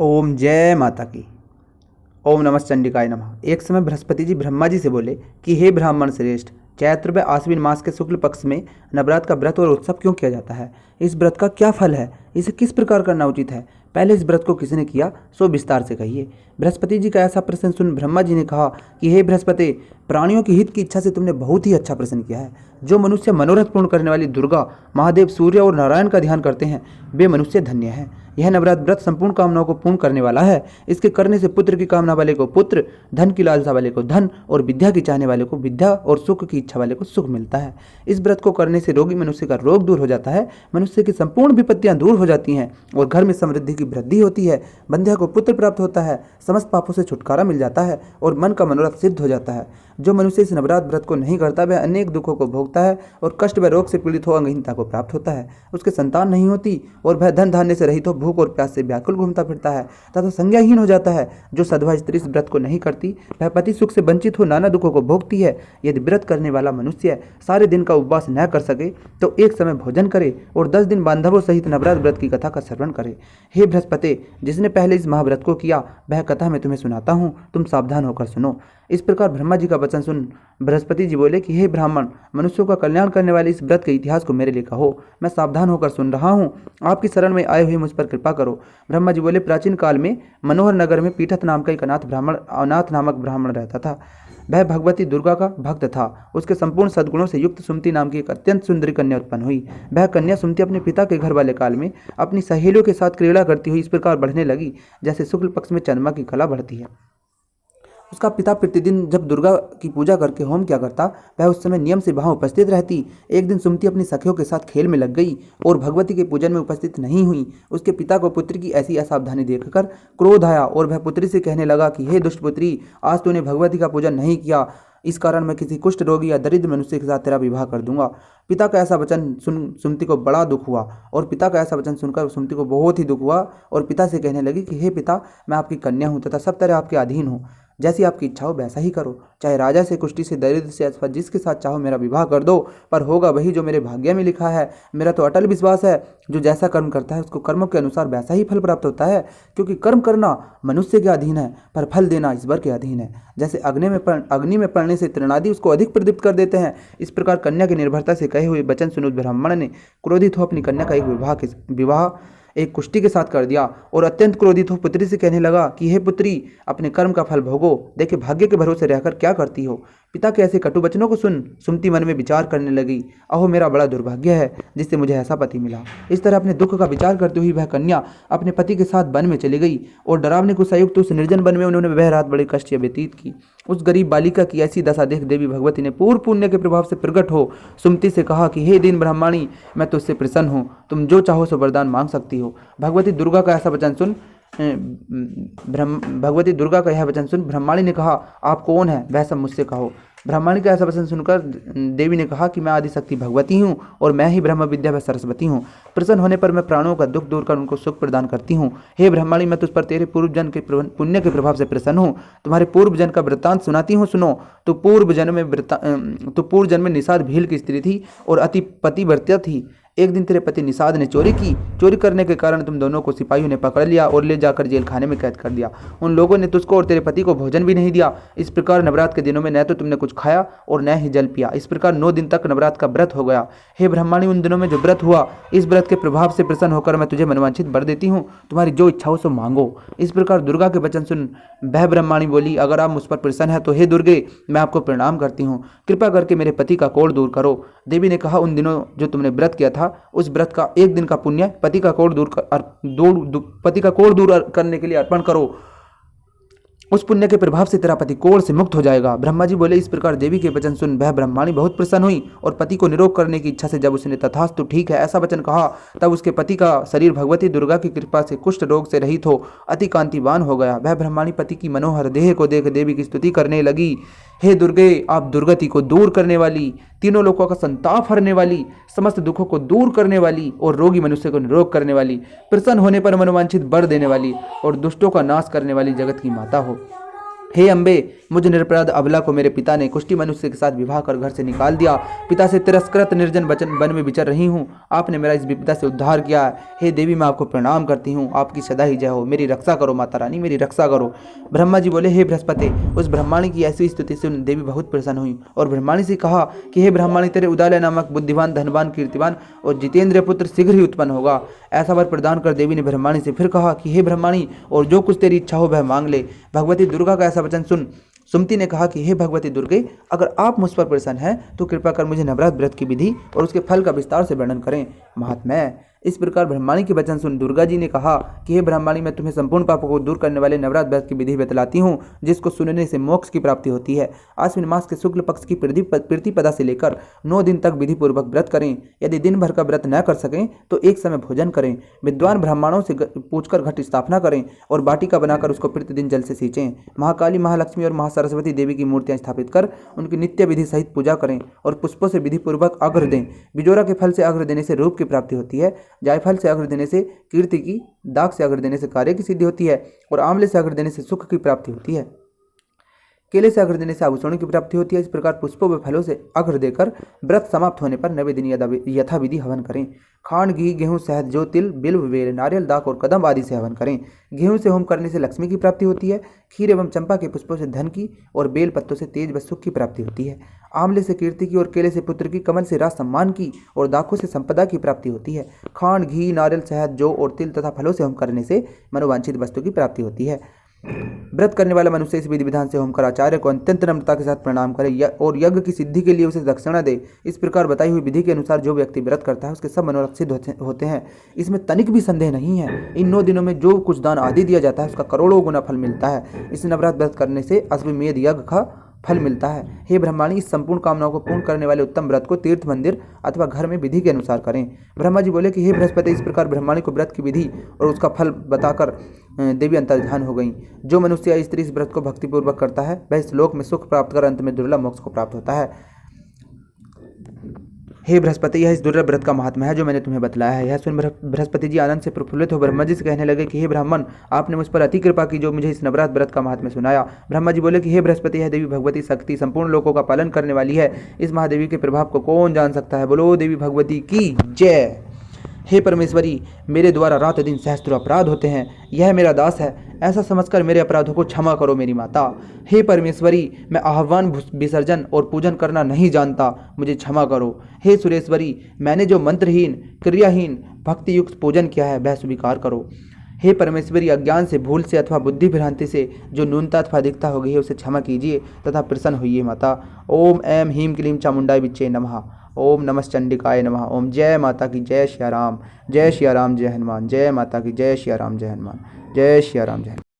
ओम जय माता की। ओम नमः चंडिकाय नमः। एक समय बृहस्पति जी ब्रह्मा जी से बोले कि हे ब्राह्मण श्रेष्ठ, चैत्र व आश्विन मास के शुक्ल पक्ष में नवरात्र का व्रत और उत्सव क्यों किया जाता है? इस व्रत का क्या फल है? इसे किस प्रकार करना उचित है? पहले इस व्रत को किसने किया, सो विस्तार से कहिए। बृहस्पति जी का ऐसा प्रश्न सुन ब्रह्मा जी ने कहा कि हे बृहस्पति, प्राणियों की हित की इच्छा से तुमने बहुत ही अच्छा प्रश्न किया है। जो मनुष्य मनोरथ पूर्ण करने वाली दुर्गा, महादेव, सूर्य और नारायण का ध्यान करते हैं वे मनुष्य धन्य हैं। यह नवरात्र व्रत संपूर्ण कामनाओं को पूर्ण करने वाला है। इसके करने से पुत्र की कामना वाले को पुत्र, धन की लालसा वाले को धन और विद्या की चाहने वाले को विद्या और सुख की इच्छा वाले को सुख मिलता है। इस व्रत को करने से रोगी मनुष्य का रोग दूर हो जाता है, मनुष्य की संपूर्ण विपत्तियां दूर हो जाती हैं और घर में समृद्धि की वृद्धि होती है। बंध्या को पुत्र प्राप्त होता है, समस्त पापों से छुटकारा मिल जाता है और मन का मनोरथ सिद्ध हो जाता है। जो मनुष्य इस नवरात्र व्रत को नहीं करता वह अनेक दुखों को भोगता है और कष्ट व रोग से पीड़ित हो अंगहीनता को प्राप्त होता है। उसके संतान नहीं होती और वह धन धान्य से रहित हो भूख और प्यास से व्याकुल घूमता फिरता है तथा संज्ञाहीन हो जाता है। जो सधवा स्त्री इस व्रत को नहीं करती वह पति सुख से वंचित हो नाना दुखों को भोगती है। यदि व्रत करने वाला मनुष्य सारे दिन का उपवास न कर सके तो एक समय भोजन करे और 10 दिन बांधवों सहित नवरात्र व्रत की कथा का श्रवण करे। हे बृहस्पति, जिसने पहले इस महाव्रत को किया वह कथा मैं तुम्हें सुनाता हूँ, तुम सावधान होकर सुनो। इस प्रकार ब्रह्मा जी का वचन सुन बृहस्पति जी बोले कि हे ब्राह्मण, मनुष्यों का कल्याण करने वाले इस व्रत के इतिहास को मेरे लिए कहो। मैं सावधान होकर सुन रहा हूँ, आपकी शरण में आए हुए मुझ पर कृपा करो। ब्रह्मा जी बोले, प्राचीन काल में मनोहर नगर में पीठत नाम का एक अनाथ नामक ब्राह्मण रहता था। वह भगवती दुर्गा का भक्त था। उसके संपूर्ण सद्गुणों से युक्त सुमति नाम की एक अत्यंत सुंदरी कन्या उत्पन्न हुई। वह कन्या सुमति अपने पिता के घर वाले काल में अपनी सहेलियों के साथ क्रीड़ा करती हुई इस प्रकार बढ़ने लगी जैसे शुक्ल पक्ष में चंद्रमा की कला बढ़ती है। उसका पिता प्रतिदिन जब दुर्गा की पूजा करके होम किया करता वह उस समय नियम से वहां उपस्थित रहती। एक दिन सुमति अपनी सखियों के साथ खेल में लग गई और भगवती के पूजन में उपस्थित नहीं हुई। उसके पिता को पुत्री की ऐसी असावधानी देखकर क्रोध आया और वह पुत्री से कहने लगा कि हे दुष्ट पुत्री, आज तूने भगवती का पूजन नहीं किया, इस कारण मैं किसी कुष्ठ रोगी या दरिद्र मनुष्य के साथ तेरा विवाह कर दूंगा। पिता का ऐसा वचन सुन सुमति को बड़ा दुख हुआ और पिता का ऐसा वचन सुनकर सुमति को बहुत ही दुख हुआ और पिता से कहने लगी कि हे पिता, मैं आपकी कन्या हूँ तथा सब तरह आपके अधीन हूँ। जैसी आपकी इच्छा हो वैसा ही करो, चाहे राजा से, कुष्ठी से, दरिद्र से अथवा जिसके साथ चाहो मेरा विवाह कर दो, पर होगा वही जो मेरे भाग्य में लिखा है। मेरा तो अटल विश्वास है जो जैसा कर्म करता है उसको कर्मों के अनुसार वैसा ही फल प्राप्त होता है, क्योंकि कर्म करना मनुष्य के अधीन है पर फल देना ईश्वर के अधीन है। जैसे अग्नि में पड़ने से तृणादि उसको अधिक प्रदीप्त कर देते हैं, इस प्रकार कन्या की निर्भरता से कहे हुए वचन सुन ब्राह्मण ने क्रोधित हो अपनी कन्या का विवाह एक कुष्ठी के साथ कर दिया और अत्यंत क्रोधित हो पुत्री से कहने लगा कि हे पुत्री, अपने कर्म का फल भोगो, देखे भाग्य के भरोसे रहकर क्या करती हो। पिता के ऐसे कटु वचनों को सुन सुमति मन में विचार करने लगी, अहो मेरा बड़ा दुर्भाग्य है जिससे मुझे ऐसा पति मिला। इस तरह अपने दुख का विचार करते हुए वह कन्या अपने पति के साथ वन में चली गई और डरावने को संयुक्त उस निर्जन वन में उन्होंने वह रात बड़ी कष्ट व्यतीत की। उस गरीब बालिका की ऐसी दशा देख देवी भगवती ने पूर्व पुण्य के प्रभाव से प्रकट हो सुमति से कहा कि हे दीन ब्राह्मणी, मैं तुझसे प्रसन्न हूँ, तुम जो चाहो सो वरदान मांग सकती हो। भगवती दुर्गा का यह वचन सुन ब्रह्माणी ने कहा, आप कौन है वह सब मुझसे कहो। ब्रह्माणी का ऐसा वचन सुनकर देवी ने कहा कि मैं आदिशक्ति भगवती हूँ और मैं ही ब्रह्म विद्या व सरस्वती हूँ। प्रसन्न होने पर मैं प्राणों का दुख दूर कर उनको सुख प्रदान करती हूँ। हे ब्रह्माणी, मैं तुझ पर तेरे पूर्व जन्म के पुण्य के प्रभाव से प्रसन्न हूँ। तुम्हारे पूर्व जन्म का वृत्तांत सुनाती हूँ, सुनो। तो पूर्व जन्म में निषाद भील की स्त्री थी और अति पतिव्रता थी। एक दिन तेरे पति निषाद ने चोरी की। चोरी करने के कारण तुम दोनों को सिपाहियों ने पकड़ लिया और ले जाकर जेल खाने में कैद कर दिया। उन लोगों ने तुझको और तेरे पति को भोजन भी नहीं दिया। इस प्रकार नवरात्र के दिनों में न तो तुमने कुछ खाया और न ही जल पिया। इस प्रकार 9 दिन तक नवरात्र का व्रत हो गया। हे ब्रह्माणी, उन दिनों में जो व्रत हुआ, इस व्रत के प्रभाव से प्रसन्न होकर मैं तुझे मनवांछित वर देती हूँ, तुम्हारी जो इच्छा हो सो मांगो। इस प्रकार दुर्गा के वचन सुन वह ब्रह्माणी बोली, अगर आप मुझ पर प्रसन्न है तो हे दुर्गे, मैं आपको प्रणाम करती हूँ, कृपा करके मेरे पति का कोढ़ दूर करो। देवी ने कहा, उन दिनों जो तुमने व्रत किया था उस व्रत का एक दिन का पुण्य पति का कोढ़ दूर करने के लिए अर्पण करो। उस पुण्य के प्रभाव से तेरा पति कोढ़ से मुक्त हो जाएगा। ब्रह्मा जी बोले, इस प्रकार देवी के वचन सुन वह ब्रह्माणी बहुत प्रसन्न हुई और पति को निरोग करने की इच्छा से जब उसने तथास्तु ठीक है ऐसा वचन कहा तब उसके पति का शरीर भगवती दुर्गा की कृपा से कुष्ठ रोग से रहित हो अति कांतिवान हो गया। वह ब्रह्माणी पति की मनोहर देह को देख देवी की स्तुति करने लगी, हे दुर्गे, आप दुर्गति को दूर करने वाली, तीनों लोगों का संताप हरने वाली, समस्त दुखों को दूर करने वाली और रोगी मनुष्य को निरोग करने वाली, प्रसन्न होने पर मनोवांछित वर देने वाली और दुष्टों का नाश करने वाली जगत की माता हो। हे अम्बे, मुझ निरपराध अबला को मेरे पिता ने कुष्ठी मनुष्य के साथ विवाह कर घर से निकाल दिया। पिता से तिरस्कृत निर्जन वन में विचर रही हूँ। आपने मेरा इस विपदा से उद्धार किया है। हे देवी, मैं आपको प्रणाम करती हूँ। आपकी सदा ही जय हो। मेरी रक्षा करो माता रानी, मेरी रक्षा करो। ब्रह्मा जी बोले, हे बृहस्पति, उस ब्रह्माणी की ऐसी स्तुति सुन देवी बहुत प्रसन्न हुई और ब्रह्माणी से कहा कि हे ब्रह्माणी, तेरे उदालय नामक बुद्धिमान, धनवान, कीर्तिवान और जितेंद्र पुत्र शीघ्र ही उत्पन्न होगा। ऐसा वर प्रदान कर देवी ने ब्रह्माणी से फिर कहा कि हे ब्रह्माणी, और जो कुछ तेरी इच्छा हो वह मांग ले। भगवती दुर्गा का ऐसा वचन सुन सुमति ने कहा कि हे भगवती दुर्गे, अगर आप मुझ पर प्रसन्न हैं तो कृपा कर मुझे नवरात्र व्रत की विधि और उसके फल का विस्तार से वर्णन करें। महात्म्य। इस प्रकार ब्रह्माणी के वचन सुन दुर्गा जी ने कहा कि हे ब्रह्माणी, मैं तुम्हें संपूर्ण पापों को दूर करने वाले नवरात्र व्रत की विधि बतलाती हूँ, जिसको सुनने से मोक्ष की प्राप्ति होती है। आश्विन मास के शुक्ल पक्ष की प्रतिपदा से लेकर 9 दिन तक विधि पूर्वक व्रत करें। यदि दिन भर का व्रत न कर सकें तो एक समय भोजन करें। विद्वान ब्राह्मणों से पूछकर घट स्थापना करें और वाटिका बनाकर उसको प्रतिदिन जल से सींचें। महाकाली, महालक्ष्मी और महासरस्वती देवी की मूर्तियां स्थापित कर उनकी नित्य विधि सहित पूजा करें और पुष्पों से विधि पूर्वक अर्घ्य दें। बिजोरा के फल से अर्घ्य देने से रूप की प्राप्ति होती है। जायफल से अर्घ्य देने से कीर्ति की, दाग से अर्घ्य देने से कार्य की सिद्धि होती है और आंवले से अर्घ्य देने से सुख की प्राप्ति होती है। केले से अर्घ्य देने से आभूषणों की प्राप्ति होती है। इस प्रकार पुष्पों व फलों से अर्घ्य देकर व्रत समाप्त होने पर 9वें दिन यथाविधि हवन करें। खांड, घी, गेहूं, शहद, जौ, तिल, बिल्व, बेल, नारियल, दाख और कदम आदि से हवन करें। गेहूं से होम करने से लक्ष्मी की प्राप्ति होती है। खीर एवं चंपा के पुष्पों से धन की और बेल पत्तों से तेज व सुख की प्राप्ति होती है। आंवले से कीर्ति की और केले से पुत्र की, कमल से राज सम्मान की और दाखों से संपदा की प्राप्ति होती है। खांड, घी, नारियल, शहद, जौ और तिल तथा फलों से होम करने से मनोवांछित वस्तु की प्राप्ति होती है। व्रत करने वाला मनुष्य इस विधि विधान से होम कर आचार्य को अत्यंत नम्रता के साथ प्रणाम करे और यज्ञ की सिद्धि के लिए उसे दक्षिणा दे। इस प्रकार बताई हुई विधि के अनुसार जो व्यक्ति व्रत करता है उसके सब मनोरथ सिद्ध होते हैं। इसमें तनिक भी संदेह नहीं है। इन 9 दिनों में जो कुछ दान आदि दिया जाता है उसका करोड़ों गुना फल मिलता है। इस नवरात्र व्रत करने से अश्वमेध यज्ञ का फल मिलता है। हे ब्रह्माणी, इस संपूर्ण कामनाओं को पूर्ण करने वाले उत्तम व्रत को तीर्थ, मंदिर अथवा घर में विधि के अनुसार करें। ब्रह्मा जी बोले कि हे बृहस्पति, इस प्रकार ब्रह्माणी को व्रत की विधि और उसका फल बताकर देवी अंतर्ध्यान हो गई। जो मनुष्य या स्त्री इस व्रत को भक्तिपूर्वक करता है वह इस लोक में सुख प्राप्त कर अंत में दुर्लभ मोक्ष को प्राप्त होता है। हे बृहस्पति, यह इस दुर्लभ व्रत का महात्मा है जो मैंने तुम्हें बतलाया है। यह सुन बृहस्पति जी आनंद से प्रफुल्लित हो ब्रह्मा जी से कहने लगे कि हे ब्राह्मण, आपने मुझ पर अति कृपा की जो मुझे इस नवरात्र व्रत का महात्म्य सुनाया। ब्रह्मा जी बोले कि हे बृहस्पति, यह देवी भगवती शक्ति संपूर्ण लोकों का पालन करने वाली है। इस महादेवी के प्रभाव को कौन जान सकता है। बोलो देवी भगवती की जय। हे परमेश्वरी, मेरे द्वारा रात दिन सहस्त्र अपराध होते हैं। यह मेरा दास है, ऐसा समझकर मेरे अपराधों को क्षमा करो मेरी माता। हे परमेश्वरी, मैं आह्वान, विसर्जन और पूजन करना नहीं जानता, मुझे क्षमा करो। हे सुरेश्वरी, मैंने जो मंत्रहीन, क्रियाहीन, भक्ति युक्त पूजन किया है वह स्वीकार करो। हे परमेश्वरी, अज्ञान से, भूल से अथवा बुद्धि भ्रांति से जो न्यूनता अथवा अधिकता हो गई है उसे क्षमा कीजिए तथा प्रसन्न होइए माता। ओम ऐं ह्रीं क्लीं चामुंडाय विच्चे नमः। ओम नमश्चंडिकाय नमः। ओम जय माता की जय। श्री राम, जय श्री राम, जय हनुमान। जय माता की जय। श्री राम, जय हनुमान। जय श्री राम, जय।